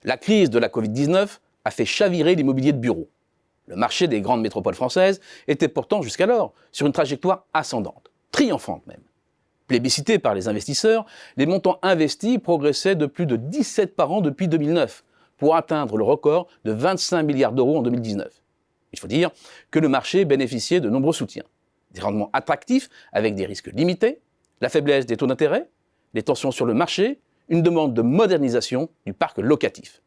La crise de la Covid-19 a fait chavirer l'immobilier de bureau. Le marché des grandes métropoles françaises était pourtant jusqu'alors sur une trajectoire ascendante, triomphante même. Plébiscités par les investisseurs, les montants investis progressaient de plus de 17 par an depuis 2009, pour atteindre le record de 25 milliards d'euros en 2019. Il faut dire que le marché bénéficiait de nombreux soutiens. Des rendements attractifs avec des risques limités, la faiblesse des taux d'intérêt, les tensions sur le marché, une demande de modernisation du parc locatif.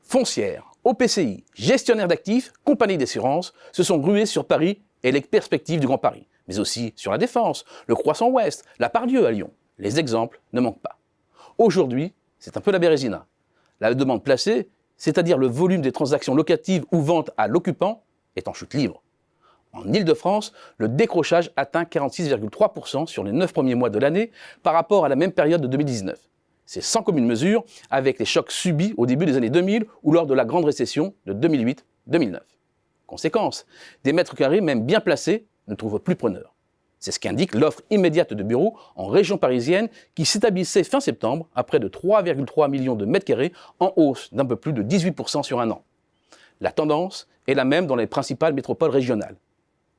Foncières, OPCI, gestionnaires d'actifs, compagnies d'assurance se sont rués sur Paris et les perspectives du Grand Paris, mais aussi sur la Défense, le Croissant Ouest, la Part-Dieu à Lyon. Les exemples ne manquent pas. Aujourd'hui, c'est un peu la bérésina. La demande placée, c'est-à-dire le volume des transactions locatives ou ventes à l'occupant, est en chute libre. En Île-de-France, le décrochage atteint 46,3% sur les 9 premiers mois de l'année par rapport à la même période de 2019. C'est sans commune mesure avec les chocs subis au début des années 2000 ou lors de la grande récession de 2008-2009. Conséquence, des mètres carrés même bien placés ne trouvent plus preneur. C'est ce qu'indique l'offre immédiate de bureaux en région parisienne qui s'établissait fin septembre à près de 3,3 millions de mètres carrés en hausse d'un peu plus de 18% sur un an. La tendance est la même dans les principales métropoles régionales.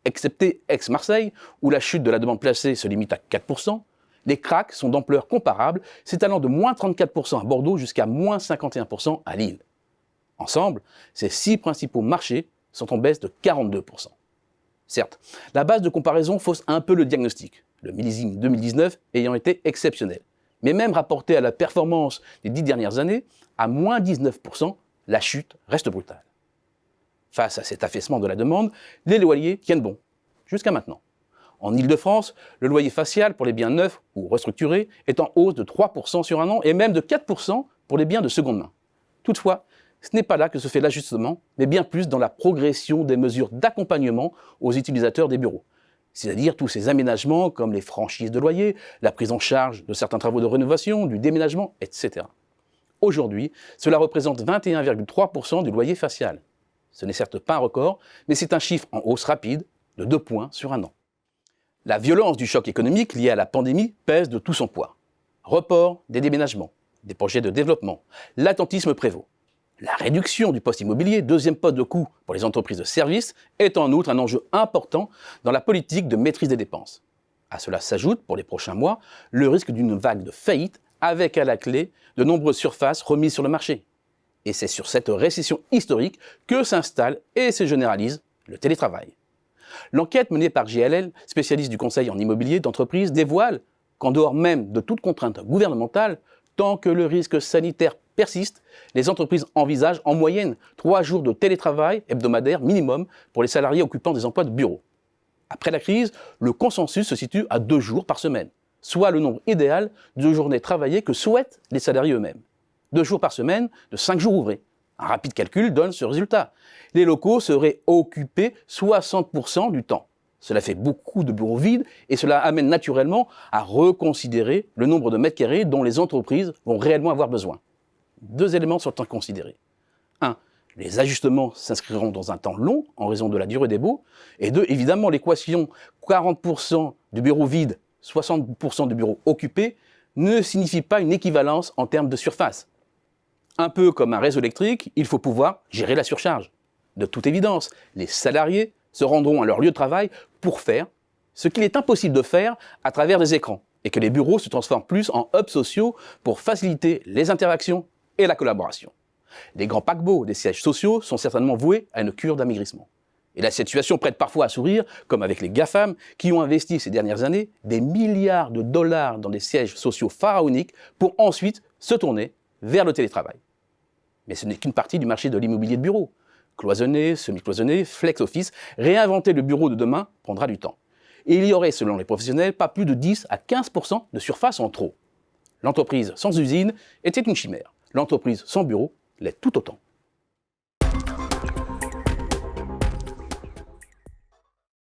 Excepté Aix-Marseille, où la chute de la demande placée se limite à 4%, les cracks sont d'ampleur comparable, s'étalant de moins 34% à Bordeaux jusqu'à moins 51% à Lille. Ensemble, ces 6 principaux marchés sont en baisse de 42%. Certes, la base de comparaison fausse un peu le diagnostic, le millésime 2019 ayant été exceptionnel. Mais même rapporté à la performance des 10 dernières années, à moins 19%, la chute reste brutale. Face à cet affaissement de la demande, les loyers tiennent bon, jusqu'à maintenant. En Île-de-France, le loyer facial pour les biens neufs ou restructurés est en hausse de 3% sur un an et même de 4% pour les biens de seconde main. Toutefois, ce n'est pas là que se fait l'ajustement, mais bien plus dans la progression des mesures d'accompagnement aux utilisateurs des bureaux. C'est-à-dire tous ces aménagements comme les franchises de loyer, la prise en charge de certains travaux de rénovation, du déménagement, etc. Aujourd'hui, cela représente 21,3% du loyer facial. Ce n'est certes pas un record, mais c'est un chiffre en hausse rapide de 2 points sur un an. La violence du choc économique lié à la pandémie pèse de tout son poids. Report des déménagements, des projets de développement, l'attentisme prévaut. La réduction du poste immobilier, deuxième poste de coût pour les entreprises de services, est en outre un enjeu important dans la politique de maîtrise des dépenses. À cela s'ajoute, pour les prochains mois, le risque d'une vague de faillite avec à la clé de nombreuses surfaces remises sur le marché. Et c'est sur cette récession historique que s'installe et se généralise le télétravail. L'enquête menée par JLL, spécialiste du conseil en immobilier d'entreprise, dévoile qu'en dehors même de toute contrainte gouvernementale, tant que le risque sanitaire persiste, les entreprises envisagent en moyenne 3 jours de télétravail hebdomadaire minimum pour les salariés occupant des emplois de bureau. Après la crise, le consensus se situe à 2 jours par semaine, soit le nombre idéal de journées travaillées que souhaitent les salariés eux-mêmes. 2 jours par semaine de 5 jours ouvrés. Un rapide calcul donne ce résultat. Les locaux seraient occupés 60% du temps. Cela fait beaucoup de bureaux vides et cela amène naturellement à reconsidérer le nombre de mètres carrés dont les entreprises vont réellement avoir besoin. 2 éléments sont à considérer. 1. Les ajustements s'inscriront dans un temps long en raison de la durée des baux. Et 2. Évidemment, l'équation 40% du bureau vide, 60% du bureau occupé ne signifie pas une équivalence en termes de surface. Un peu comme un réseau électrique, il faut pouvoir gérer la surcharge. De toute évidence, les salariés se rendront à leur lieu de travail pour faire ce qu'il est impossible de faire à travers des écrans et que les bureaux se transforment plus en hubs sociaux pour faciliter les interactions et la collaboration. Les grands paquebots des sièges sociaux sont certainement voués à une cure d'amaigrissement. Et la situation prête parfois à sourire, comme avec les GAFAM qui ont investi ces dernières années des milliards de dollars dans des sièges sociaux pharaoniques pour ensuite se tourner vers le télétravail. Mais ce n'est qu'une partie du marché de l'immobilier de bureau. Cloisonné, semi-cloisonné, flex office, réinventer le bureau de demain prendra du temps. Et il y aurait, selon les professionnels, pas plus de 10 à 15% de surface en trop. L'entreprise sans usine était une chimère. L'entreprise sans bureau l'est tout autant.